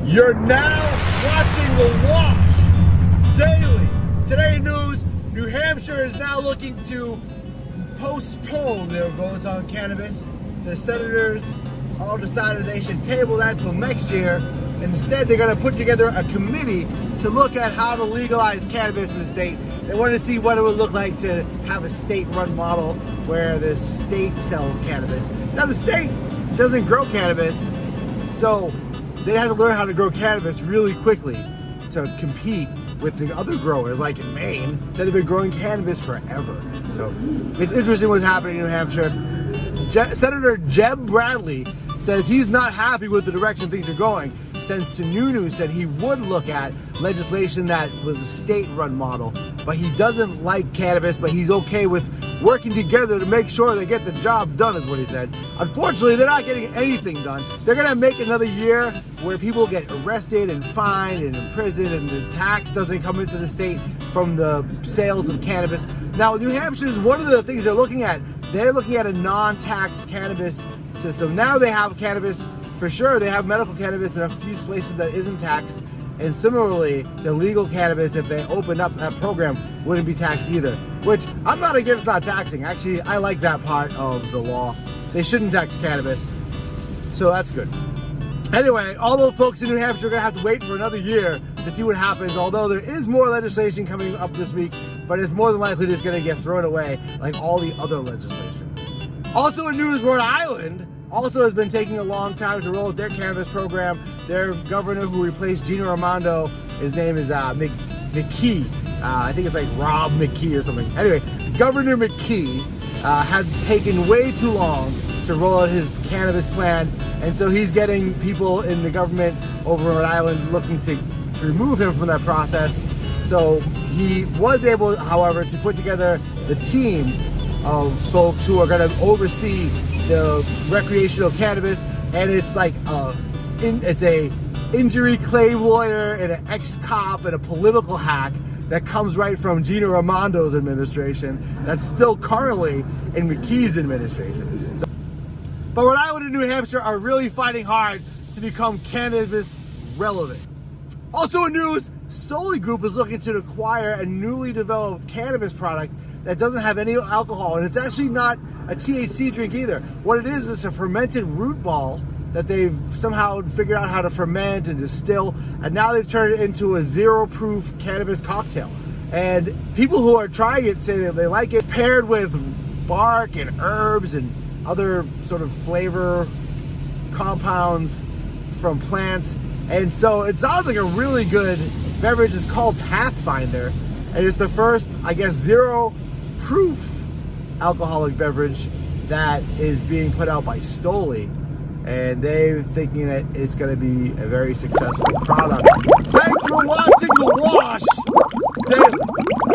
You're now watching The Wash Daily. Today news, New Hampshire is now looking to postpone their votes on cannabis. The senators all decided they should table that till next year. Instead, they're going to put together a committee to look at how to legalize cannabis in the state. They want to see what it would look like to have a state-run model where the state sells cannabis. Now, the state doesn't grow cannabis, so they have to learn how to grow cannabis really quickly to compete with the other growers, like in Maine, that have been growing cannabis forever. So it's interesting what's happening in New Hampshire. Senator Jeb Bradley says he's not happy with the direction things are going, since Sununu said he would look at legislation that was a state-run model, but he doesn't like cannabis, but he's okay with working together to make sure they get the job done, is what he said. Unfortunately, they're not getting anything done. They're gonna make another year where people get arrested and fined and imprisoned, and the tax doesn't come into the state from the sales of cannabis. Now, New Hampshire is one of the things they're looking at. They're looking at a non-tax cannabis system. Now they have cannabis, for sure, they have medical cannabis in a few places that isn't taxed. And similarly, the legal cannabis, if they open up that program, wouldn't be taxed either. Which, I'm not against not taxing. Actually, I like that part of the law. They shouldn't tax cannabis. So that's good. Anyway, all those folks in New Hampshire are going to have to wait for another year to see what happens. Although there is more legislation coming up this week, but it's more than likely just going to get thrown away like all the other legislation. Also in news, Rhode Island also has been taking a long time to roll out their cannabis program. Their governor, who replaced Gina Raimondo, his name is McKee. I think it's like Rob McKee or something. Anyway, Governor McKee has taken way too long to roll out his cannabis plan, and so he's getting people in the government over in Rhode Island looking to remove him from that process. So he was able, however, to put together the team of folks who are going to oversee the recreational cannabis, and it's like it's a injury claim lawyer and an ex-cop and a political hack that comes right from Gina Raimondo's administration that's still currently in McKee's administration. But Rhode Island and New Hampshire are really fighting hard to become cannabis relevant. Also in news, Stoli Group is looking to acquire a newly developed cannabis product that doesn't have any alcohol, and it's actually not a THC drink either. What it is a fermented root ball that they've somehow figured out how to ferment and distill, and now they've turned it into a zero-proof cannabis cocktail. And people who are trying it say that they like it, paired with bark and herbs and other sort of flavor compounds from plants. And so it sounds like a really good beverage. It's called Pathfinder, and it's the first, I guess, zero-proof alcoholic beverage that is being put out by Stoli, and they're thinking that it's going to be a very successful product. Thanks for watching The Wash Daily.